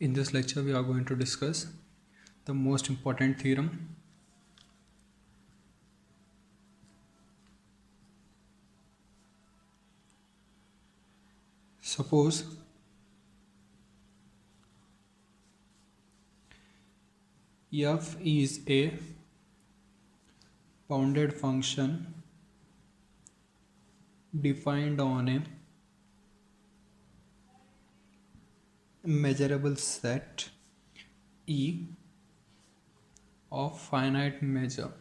In this lecture, we are going to discuss the most important theorem. Suppose f is a bounded function defined on a measurable set E of finite measure,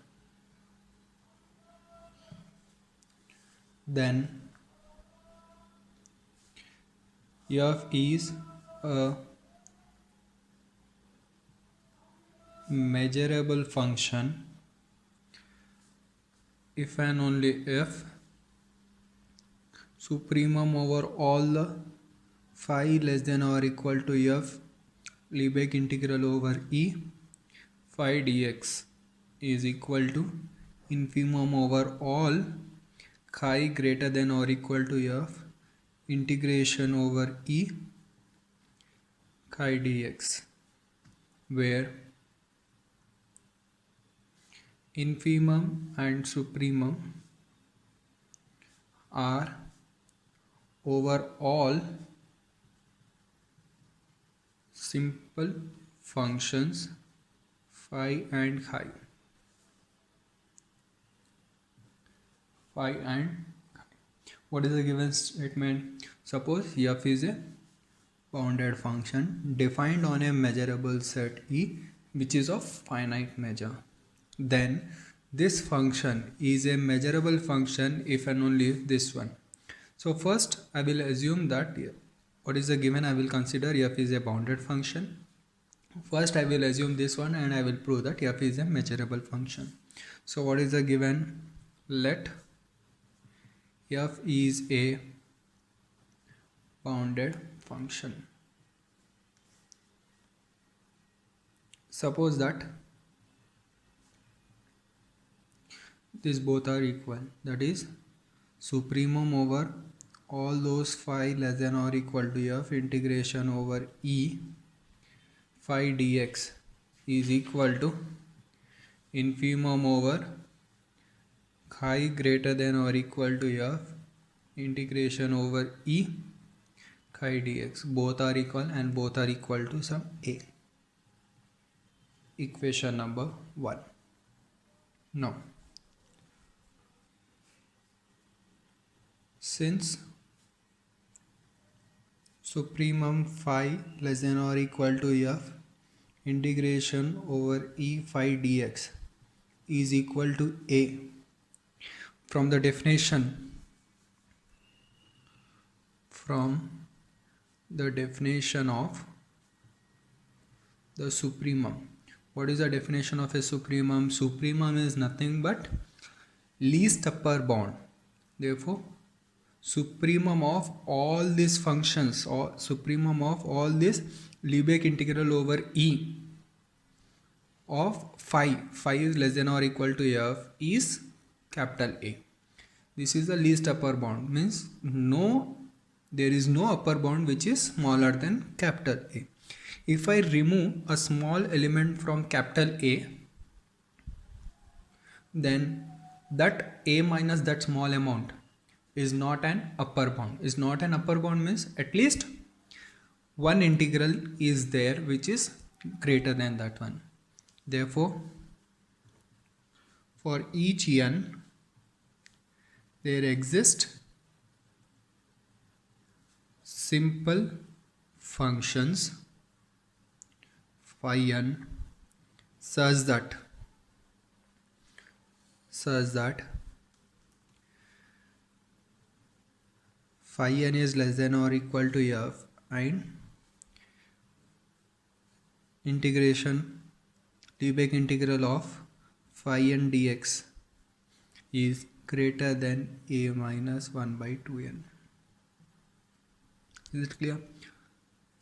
then f is a measurable function if and only if supremum over all the phi less than or equal to f Lebesgue integral over E phi dx is equal to infimum over all chi greater than or equal to f integration over E chi dx, where infimum and supremum are over all simple functions phi and chi. What is the given statement? Suppose f is a bounded function defined on a measurable set E which is of finite measure. Then this function is a measurable function if and only if this one. So first I will assume that what is the given, I will consider f is a bounded function. First I will assume this one and I will prove that f is a measurable function. So what is the given? Let f is a bounded function. Suppose that these both are equal, that is supremum over all those phi less than or equal to f integration over E phi dx is equal to infimum over chi greater than or equal to f integration over E chi dx. Both are equal and both are equal to some a. Equation number 1. Now, since supremum phi less than or equal to f integration over E phi dx is equal to a, from the definition of the supremum. What is the definition of a supremum? Supremum is nothing but least upper bound. Therefore, supremum of all these functions or supremum of all this Lebesgue integral over E of phi is less than or equal to f is capital A. This is the least upper bound, means there is no upper bound which is smaller than capital A. If I remove a small element from capital A, then that A minus that small amount is not an upper bound. Is not an upper bound means at least one integral is there which is greater than that one. Therefore, for each n there exist simple functions phi n such that phi n is less than or equal to f and Lebesgue integral of phi n dx is greater than a minus 1 by 2n. Is it clear?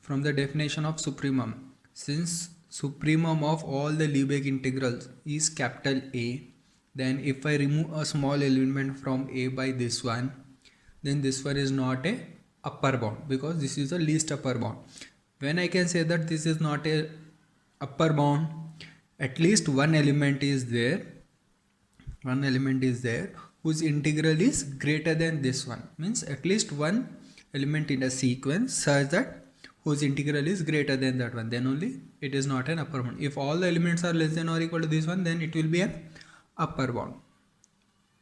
From the definition of supremum, since supremum of all the Lebesgue integrals is capital A, then if I remove a small element from A by this one, then this one is not a upper bound because this is the least upper bound. When I can say that this is not a upper bound, at least one element is there whose integral is greater than this one, means at least one element in a sequence such that whose integral is greater than that one, then only it is not an upper bound. If all the elements are less than or equal to this one, then it will be an upper bound.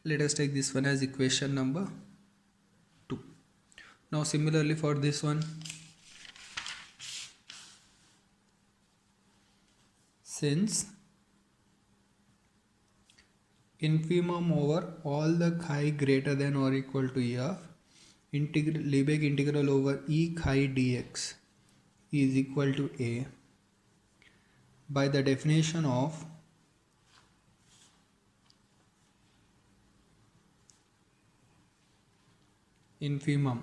Let us take this one as equation number 2. Now similarly for this one, since infimum over all the chi greater than or equal to f, Lebesgue integral over e chi dx is equal to a, by the definition of infimum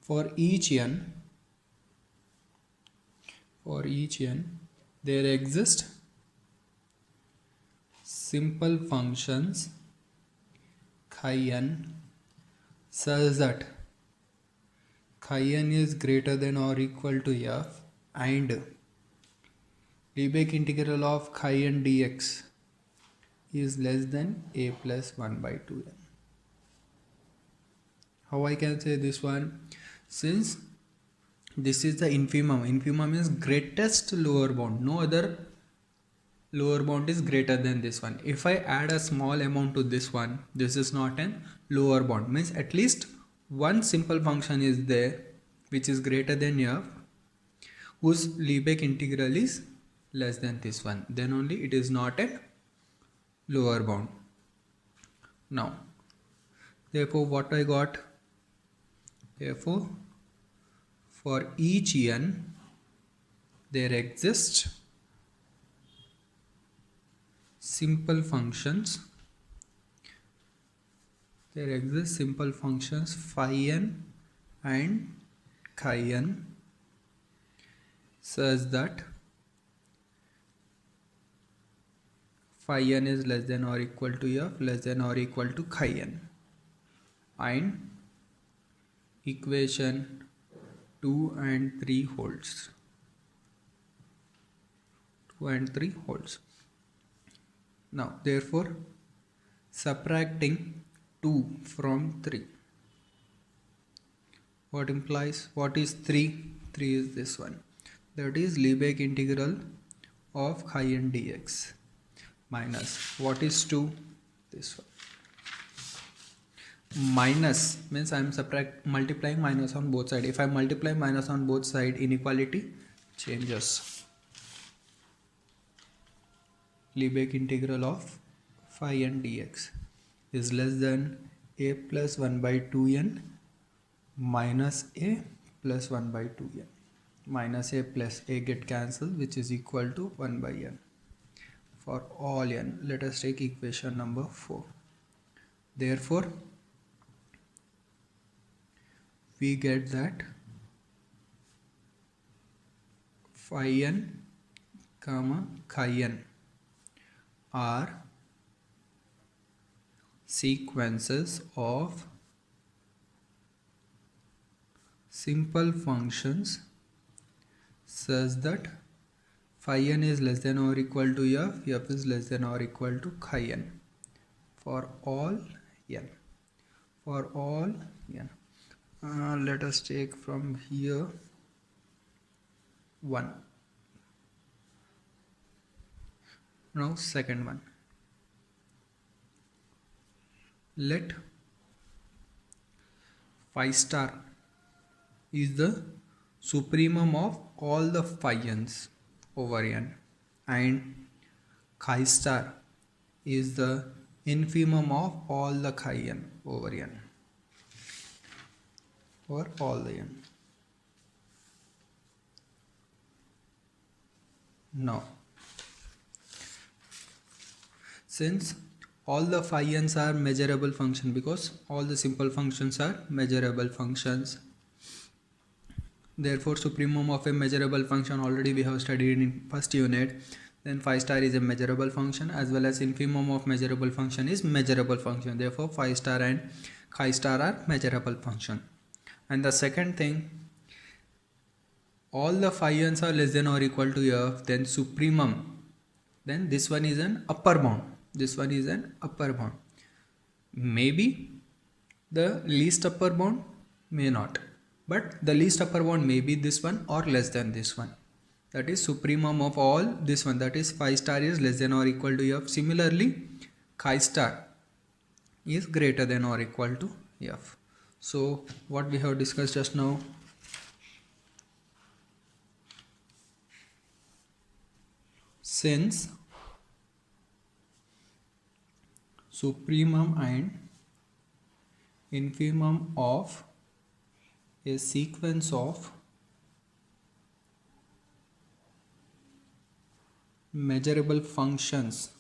for each n there exist simple functions chi n such that chi n is greater than or equal to f, and Lebesgue integral of chi n dx is less than a plus 1 by 2n. How I can say this one? Since this is the infimum is greatest lower bound, no other lower bound is greater than this one. If I add a small amount to this one, this is not an lower bound, means at least one simple function is there which is greater than f, whose Lebesgue integral is less than this one, then only it is not a lower bound. Now therefore what I got, therefore for each n there exist simple functions phi n and chi n such that phi n is less than or equal to f, less than or equal to chi n, and equation 2 and 3 holds. Now therefore subtracting 2 from 3, what is 3? 3 is this one, that is Lebesgue integral of chi n dx, minus what is 2? This one. Minus means I am multiplying minus on both sides. If I multiply minus on both sides, inequality changes. Lebesgue integral of phi n dx is less than a plus 1 by 2n minus a plus 1 by 2n. Minus a plus a get cancelled, which is equal to 1 by n for all n. Let us take equation number 4. Therefore we get that phi n comma chi n are sequences of simple functions such that phi n is less than or equal to f, f is less than or equal to chi n for all n. Let us take from here 1. Now second one, let phi star is the supremum of all the phi n's over n, and chi star is the infimum of all the chi n over n, or all the n. Now since all the phi n's are measurable function, because all the simple functions are measurable functions, therefore supremum of a measurable function already we have studied in first unit. Then phi star is a measurable function, as well as infimum of measurable function is measurable function. Therefore phi star and chi star are measurable function. And the second thing, all the phi n's are less than or equal to f, then supremum, then this one is an upper bound. This one is an upper bound. Maybe the least upper bound, may not, but the least upper bound may be this one or less than this one. That is supremum of all this one, that is phi star is less than or equal to f. Similarly, chi star is greater than or equal to f. So what we have discussed just now, since supremum and infimum of a sequence of measurable functions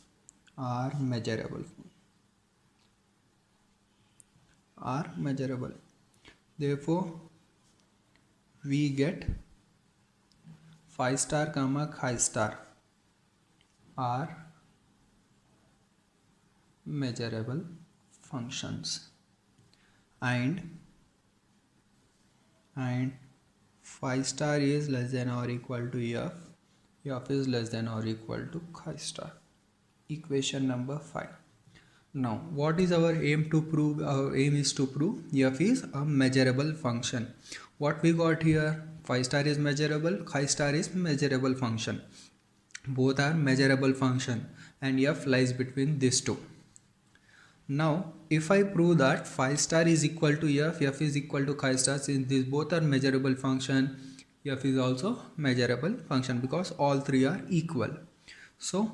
are measurable. Therefore, we get phi star comma chi star are measurable functions, and phi star is less than or equal to f, f is less than or equal to chi star. Equation number 5. Now what is our aim to prove? Our aim is to prove f is a measurable function. What we got here, phi star is measurable, chi star is measurable function. Both are measurable function and f lies between these two. Now if I prove that phi star is equal to f, f is equal to chi star, since these both are measurable function, f is also measurable function because all three are equal. So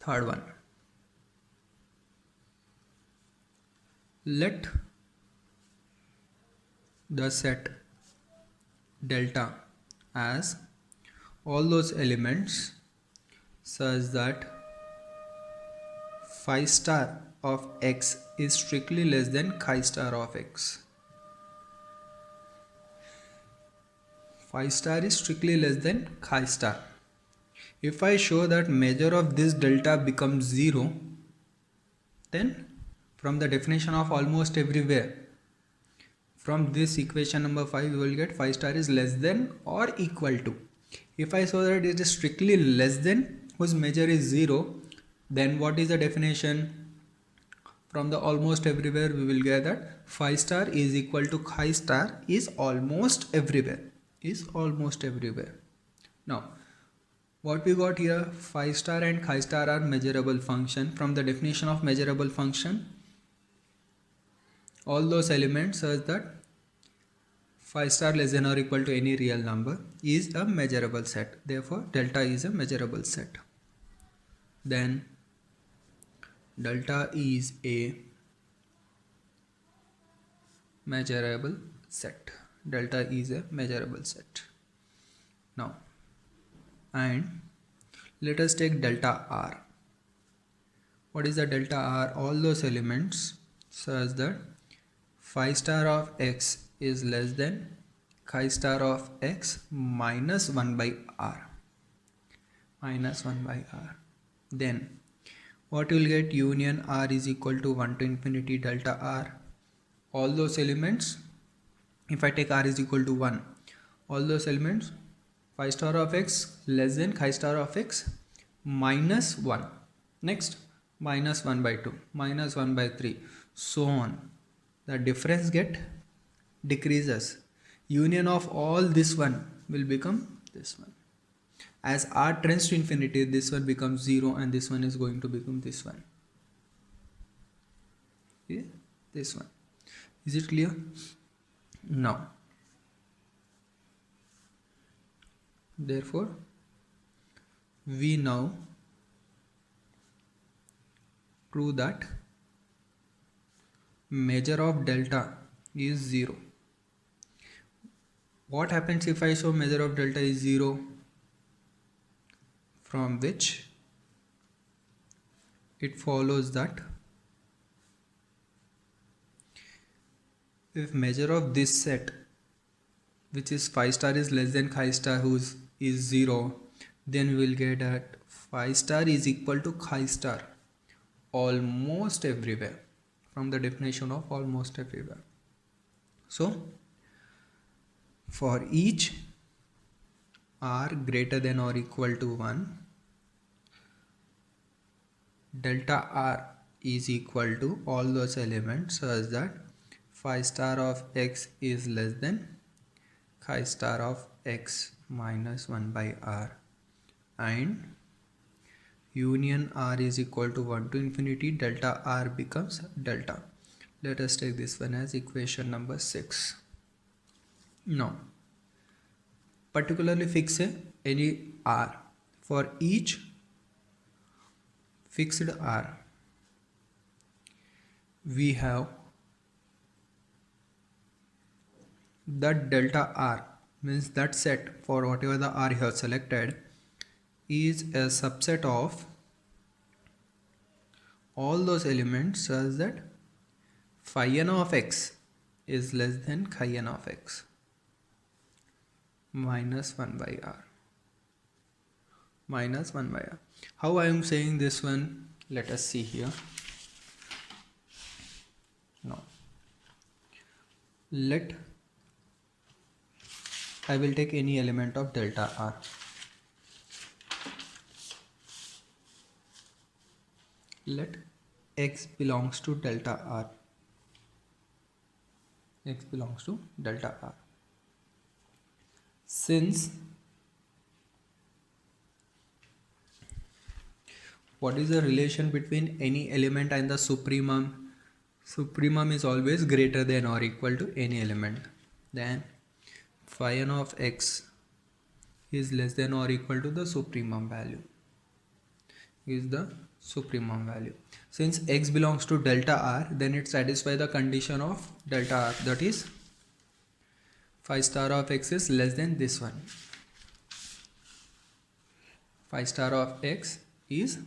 third one, let the set delta as all those elements such that phi star of x is strictly less than chi star of x. Phi star is strictly less than chi star. If I show that measure of this delta becomes 0, then from the definition of almost everywhere, from this equation number 5, we will get phi star is less than or equal to. If I show that it is strictly less than, whose measure is 0, then what is the definition? From the almost everywhere, we will get that phi star is equal to chi star is almost everywhere. Now what we got here, phi star and chi star are measurable function. From the definition of measurable function, all those elements such that phi star less than or equal to any real number is a measurable set. Therefore delta is a measurable set. Then delta is a measurable set. Now, and let us take delta r. What is the delta r? All those elements such that phi star of x is less than chi star of x minus 1 by r. Then what you will get, union r is equal to 1 to infinity delta r. All those elements, if I take r is equal to 1, all those elements phi star of x less than chi star of x minus 1. Next, minus 1 by 2, minus 1 by 3, so on. The difference decreases. Union of all this one will become this one. As r tends to infinity, this one becomes 0 and this one is going to become this one. Okay? This one. Is it clear? Now, therefore, we now prove that measure of delta is 0. What happens if I show measure of delta is 0? From which it follows that if measure of this set, which is phi star is less than chi star whose is 0, then we will get that phi star is equal to chi star almost everywhere, from the definition of almost everywhere. So for each r greater than or equal to 1, delta r is equal to all those elements such that phi star of x is less than chi star of x minus 1 by r, and union r is equal to 1 to infinity, delta r becomes delta. Let us take this one as equation number 6. Now particularly fix any r. For each fixed r we have that delta r, means that set for whatever the r you have selected is a subset of all those elements such that phi n of x is less than chi n of x minus 1 by r, minus 1 by r. How I am saying this one, let us see here. Now I will take any element of delta r. Let x belongs to delta r. X belongs to delta r. Since what is the relation between any element and the supremum? Supremum is always greater than or equal to any element. Then phi n of x is less than or equal to the supremum value. Is the supremum value. Since x belongs to delta r, then it satisfies the condition of delta r, that is phi star of x is less than this one. Phi star of x is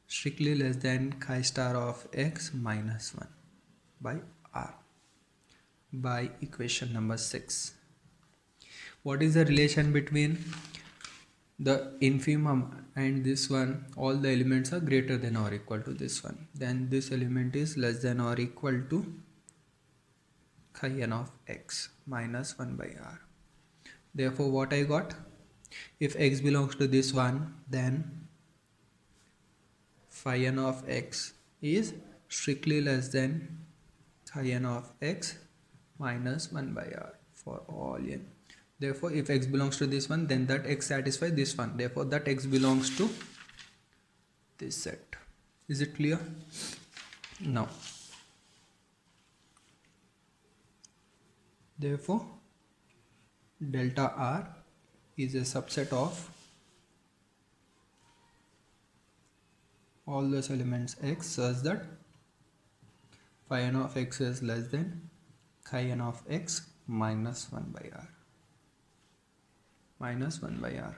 strictly less than chi star of x minus 1 by r, by equation number 6. What is the relation between the infimum and this one? All the elements are greater than or equal to this one. Then this element is less than or equal to chi n of x minus 1 by r. Therefore what I got? If x belongs to this one, then phi n of x is strictly less than chi n of x minus 1 by r for all n. Therefore if x belongs to this one, then that x satisfies this one. Therefore that x belongs to this set. Is it clear? Now therefore delta r is a subset of all those elements x such that phi n of x is less than chi n of x minus 1 by r, minus 1 by r.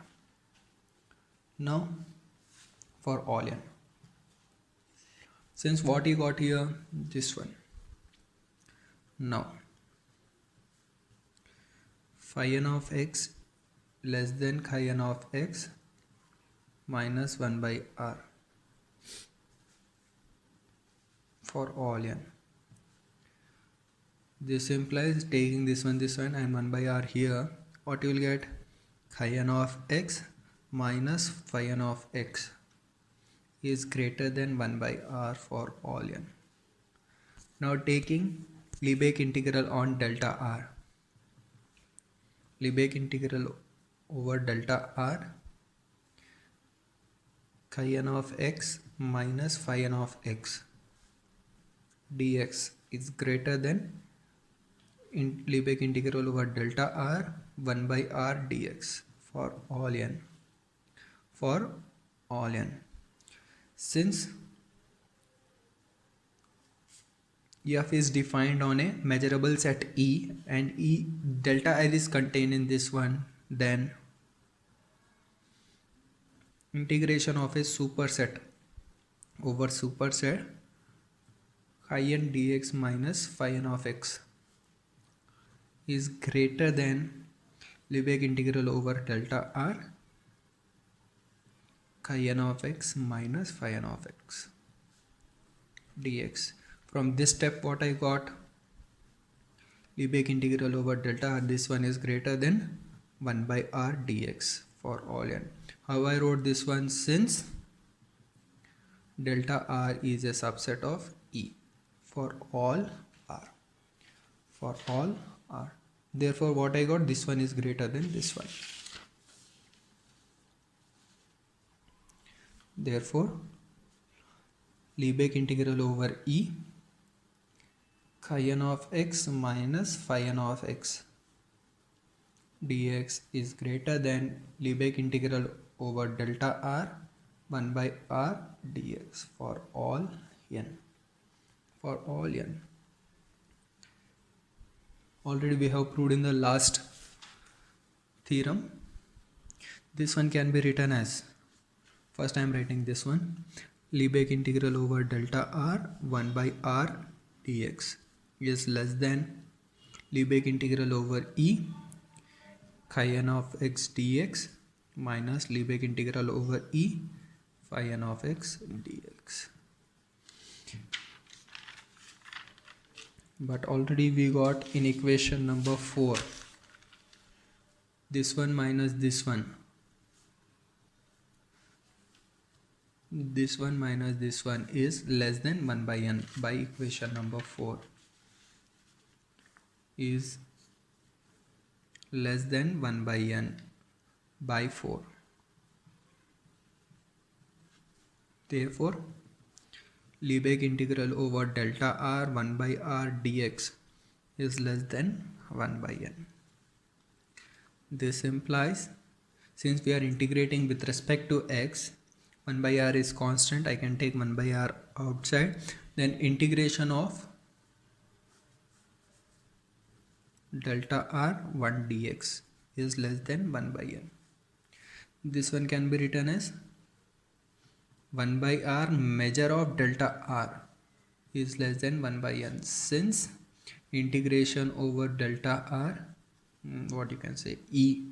Now for all n, since what you got here, this one. Now phi n of x less than chi n of x minus 1 by r for all n. This implies taking this one and 1 by r here, what you will get? Chi n of x minus phi n of x is greater than 1 by r for all n. Now taking Lebesgue integral on delta r, Lebesgue integral over delta r, chi n of x minus phi n of x dx is greater than Lebesgue integral over delta r 1 by r dx for all n. For all n, since f is defined on a measurable set E and E delta r is contained in this one, then integration of a superset over superset chi n dx minus phi n of x is greater than Lebesgue integral over delta r chi n of x minus phi n of x dx. From this step what I got? Lebesgue integral over delta r, this one is greater than 1 by r dx for all n. How I wrote this one? Since delta r is a subset of E for all r, for all r, therefore what I got, this one is greater than this one. Therefore Lebesgue integral over E chi n of x minus phi n of x dx is greater than Lebesgue integral over delta r 1 by r dx for all n. For all n. Already we have proved in the last theorem. This one can be written as, first I am writing this one, Lebesgue integral over delta r 1 by r dx is less than Lebesgue integral over E chi n of x dx minus Lebesgue integral over E phi n of x dx. But already we got in equation number 4 this one minus this one, this one minus this one is less than 1 by n. By equation number 4 is less than 1 by n by 4. Therefore Lebesgue integral over delta r 1 by r dx is less than 1 by n. This implies, since we are integrating with respect to x, 1 by r is constant, I can take 1 by r outside, then integration of delta r 1 dx is less than 1 by n. This one can be written as 1 by r measure of delta r is less than 1 by n, since integration over delta r, what you can say, E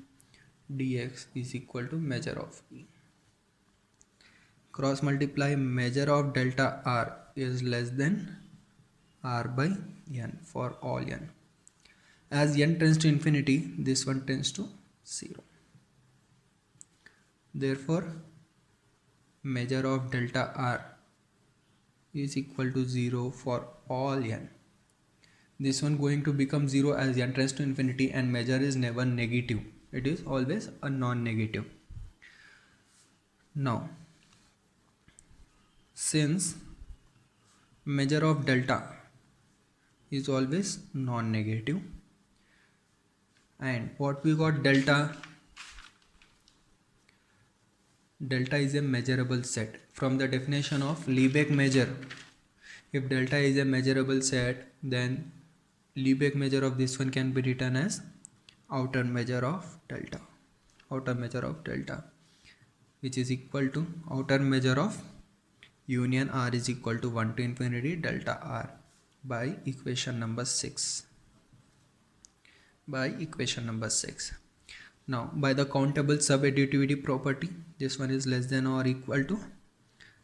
dx is equal to measure of E. Cross multiply measure of delta r is less than r by n for all n. As n tends to infinity, this one tends to 0. Therefore measure of delta r is equal to 0 for all n. This one going to become 0 as n tends to infinity, and measure is never negative, it is always a non-negative. Now since measure of delta is always non-negative, and what we got, delta is a measurable set. From the definition of Lebesgue measure, if delta is a measurable set, then Lebesgue measure of this one can be written as outer measure of delta, which is equal to outer measure of union r is equal to 1 to infinity delta r by equation number 6. Now by the countable subadditivity property, this one is less than or equal to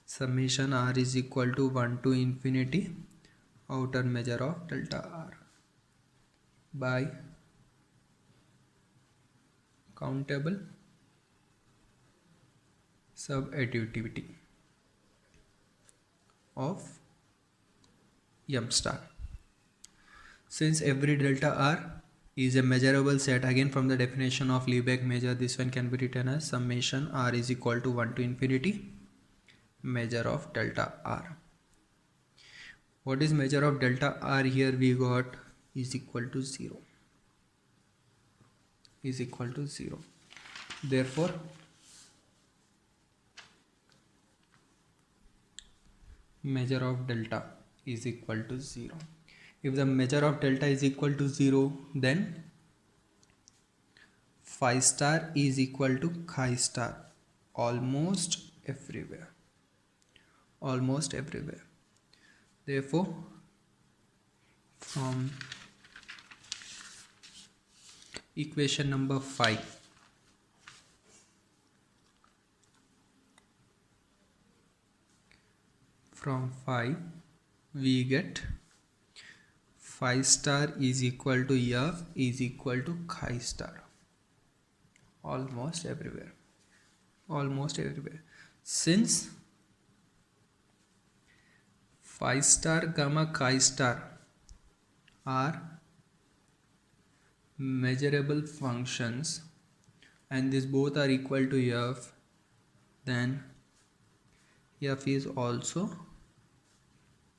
summation r is equal to 1 to infinity outer measure of delta r by countable subadditivity of m star. Since every delta r is a measurable set, again from the definition of Lebesgue measure, this one can be written as summation r is equal to 1 to infinity measure of delta r. What is measure of delta r here? We got is equal to 0. Therefore measure of delta is equal to 0. If the measure of delta is equal to 0, then phi star is equal to chi star almost everywhere. Therefore from equation number 5, we get phi star is equal to f is equal to chi star. almost everywhere. Almost everywhere. Since phi star gamma chi star are measurable functions and these both are equal to f, then f is also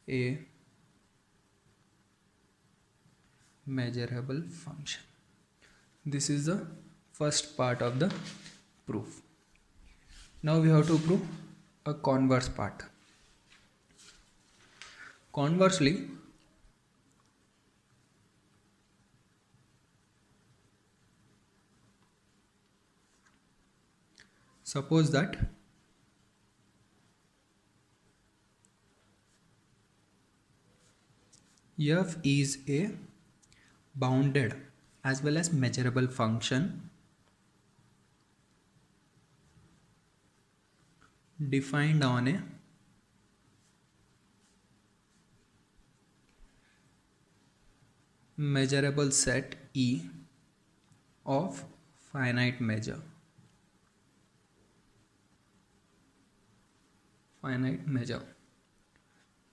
a measurable function. This is the first part of the proof. Now we have to prove a converse part. Conversely, suppose that f is a bounded as well as measurable function defined on a measurable set E of finite measure.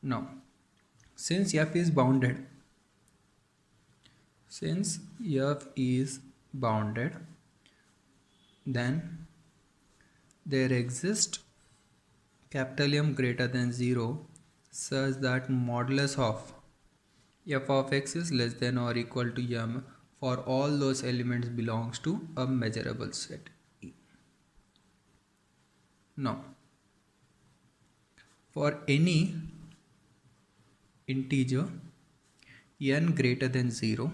Now, since f is bounded, then there exists capital M greater than 0 such that modulus of f of x is less than or equal to m for all those elements belongs to a measurable set E. Now, for any integer n greater than 0,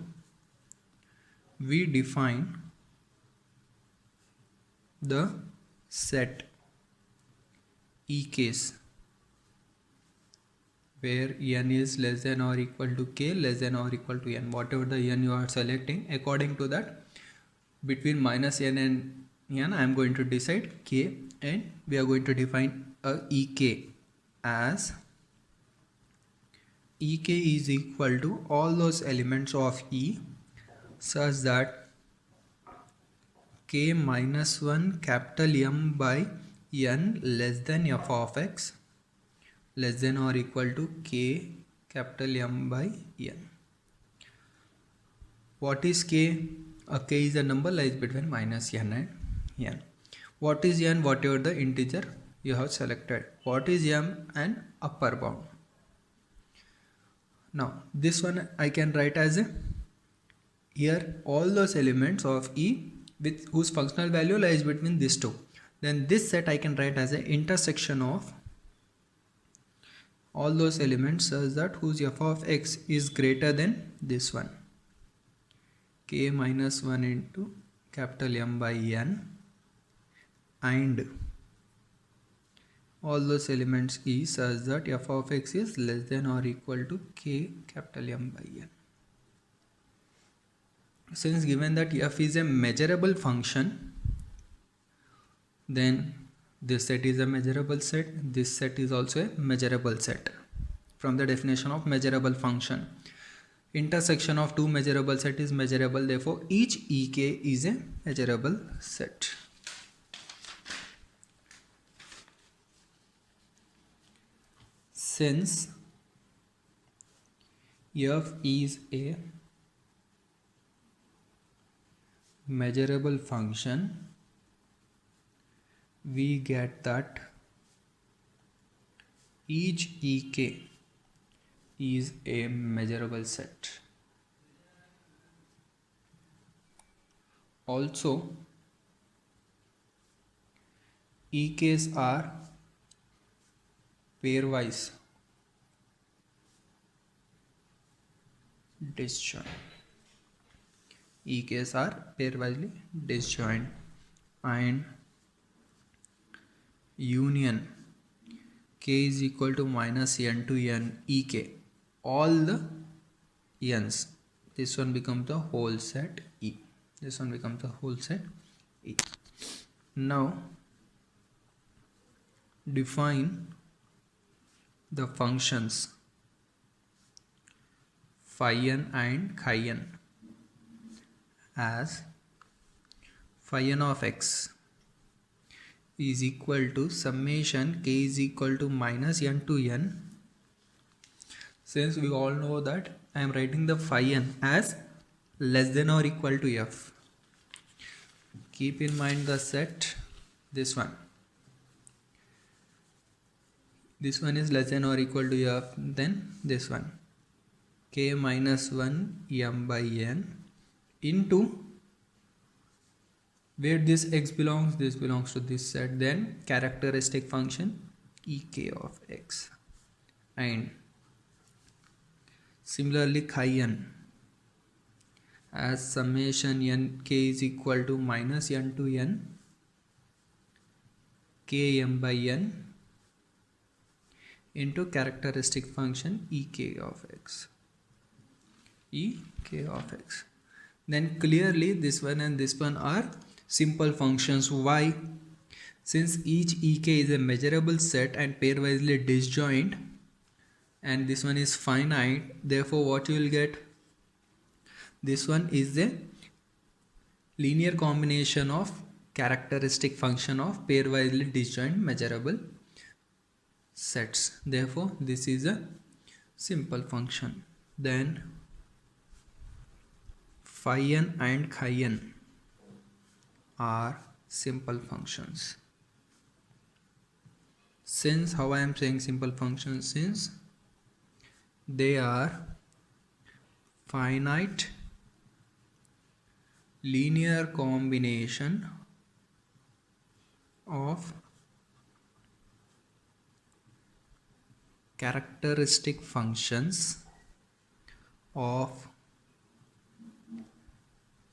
we define the set E case where n is less than or equal to k, less than or equal to n, whatever the n you are selecting. According to that, between minus n and n, I am going to decide k, and we are going to define a ek as ek is equal to all those elements of E such that k minus 1 capital M by n less than f of x less than or equal to k capital M by n. What is k? K is a number lies between minus n and n. What is n? Whatever the integer you have selected. What is m? An upper bound. Now this one I can write as a, here all those elements of E with whose functional value lies between these two. Then this set I can write as an intersection of all those elements such that whose f of x is greater than this one, k minus 1 into capital M by n, and all those elements E such that f of x is less than or equal to k capital M by n. Since given that f is a measurable function, then this set is a measurable set, this set is also a measurable set. From the definition of measurable function, intersection of two measurable set is measurable, therefore each ek is a measurable set. Since f is a measurable function, we get that each ek is a measurable set. Also, ek's are pairwise disjoint. Ek's are pairwisely disjoint, and union k is equal to minus n to n ek, all the n's, this one becomes the whole set E. This one becomes the whole set E. Now define the functions phi n and chi n as phi n of x is equal to summation k is equal to minus n to n. Since we all know that I am writing the phi n as less than or equal to f. Keep in mind the set, this one is less than or equal to f, then this one k minus 1 m by n into, where this x belongs, this belongs to this set, then characteristic function ek of x, and similarly chi n as summation n k is equal to minus n to n k m by n into characteristic function ek of x. Then clearly this one and this one are simple functions. Why? Since each ek is a measurable set and pairwisely disjoint, and this one is finite, therefore what you will get, this one is a linear combination of characteristic function of pairwisely disjoint measurable sets. Therefore this is a simple function. Then phi n and chi n are simple functions. Since, how I am saying simple functions, since they are finite linear combination of characteristic functions of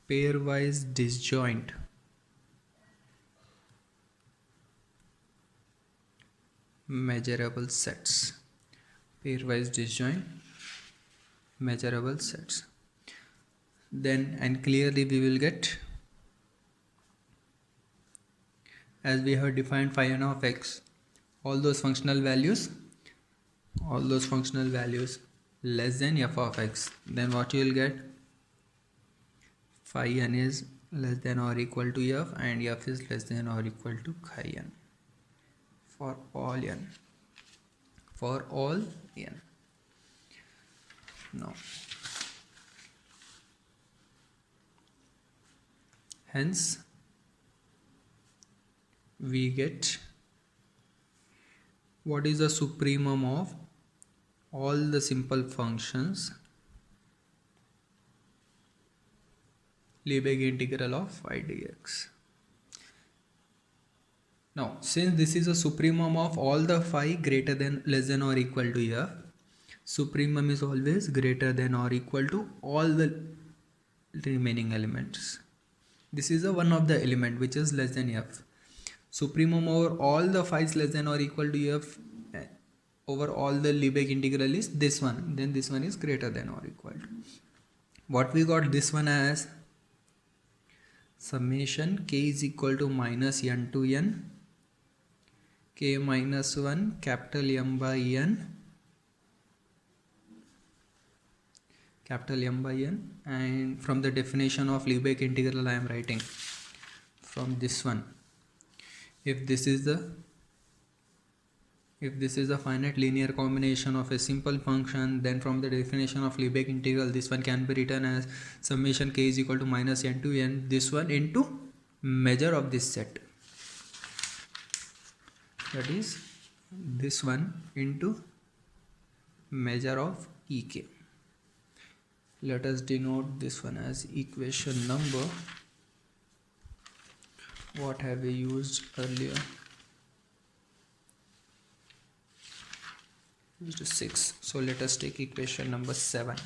pairwise disjoint measurable sets. Pairwise disjoint measurable sets. Then, and clearly we will get, as we have defined phi n of x, all those functional values less than f of x, then what you will get, phi n is less than or equal to f and f is less than or equal to chi n for all n. Now hence we get what is the supremum of all the simple functions Lebesgue integral of phi dx. Now since this is a supremum of all the phi greater than, less than or equal to f, supremum is always greater than or equal to all the remaining elements. This is a one of the element which is less than f. Supremum over all the phi's less than or equal to f over all the Lebesgue integral is this one, then this one is greater than or equal to. What we got this one as summation k is equal to minus n to n k minus 1 capital M by n and from the definition of Lebesgue integral I am writing from this one, if this is the finite linear combination of a simple function, then from the definition of Lebesgue integral this one can be written as summation k is equal to minus n to n, this one into measure of this set, that is this one into measure of ek. Let us denote this one as equation number, what have we used earlier, used 6, so let us take equation number 7.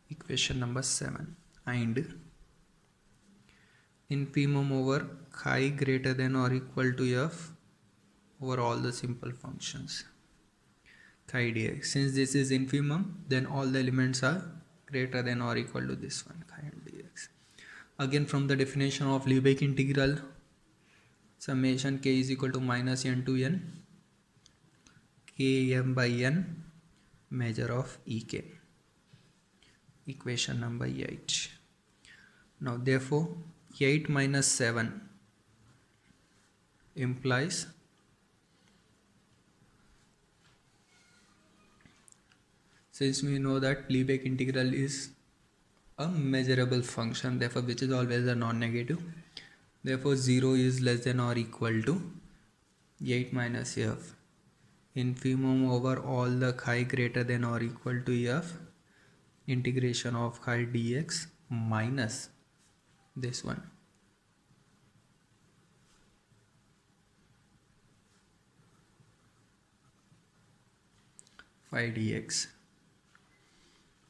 Equation number 7, and infimum over chi greater than or equal to f over all the simple functions chi dx. Since this is infimum, then all the elements are greater than or equal to this one, chi dx. Again from the definition of Lebesgue integral, summation k is equal to minus n to n k m by n measure of ek. equation number 8. Now therefore 8 minus 7 implies since we know that Lebesgue integral is a measurable function, therefore which is always a non-negative, therefore 0 is less than or equal to 8 minus f infimum over all the chi greater than or equal to f integration of chi dx minus this one phi dx.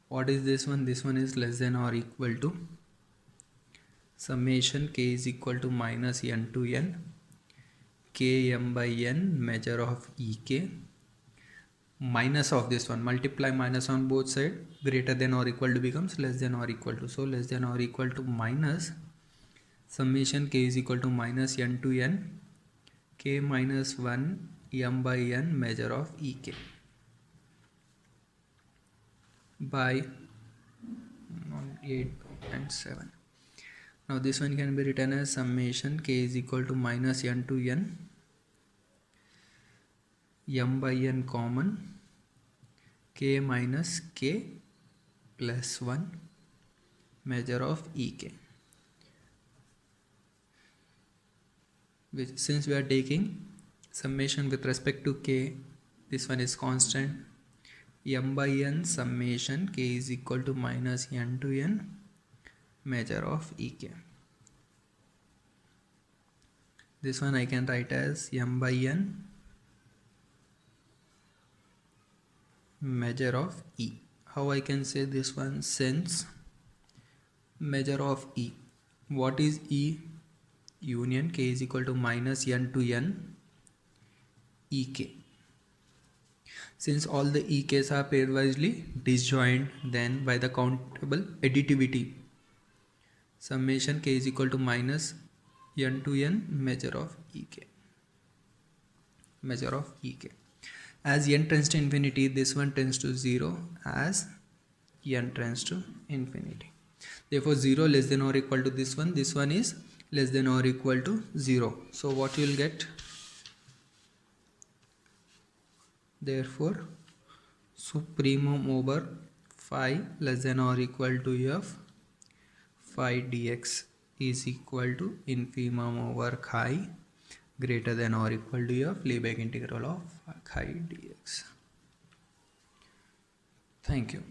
What is this one? This one is less than or equal to summation k is equal to minus n to n k m by n measure of ek minus of this one, multiply minus on both sides, greater than or equal to becomes less than or equal to, so less than or equal to minus summation k is equal to minus n to n k minus 1 m by n measure of ek by 8 and 7. Now this one can be written as summation k is equal to minus n to n m by n common k minus k plus 1 measure of ek, which since we are taking summation with respect to k, this one is constant, m by n summation k is equal to minus n to n measure of ek. This one I can write as m by n measure of e. How I can say this one? Since measure of e, what is e? Union k is equal to minus n to n ek. Since all the ek's are pairwisely disjoint, then by the countable additivity summation k is equal to minus n to n measure of ek, measure of ek. As n tends to infinity, this one tends to 0 as n tends to infinity. Therefore 0 less than or equal to this one is less than or equal to 0. So what you will get? Therefore supremum over phi less than or equal to f phi dx is equal to infimum over chi greater than or equal to f Lebesgue integral of chi dx. Thank you.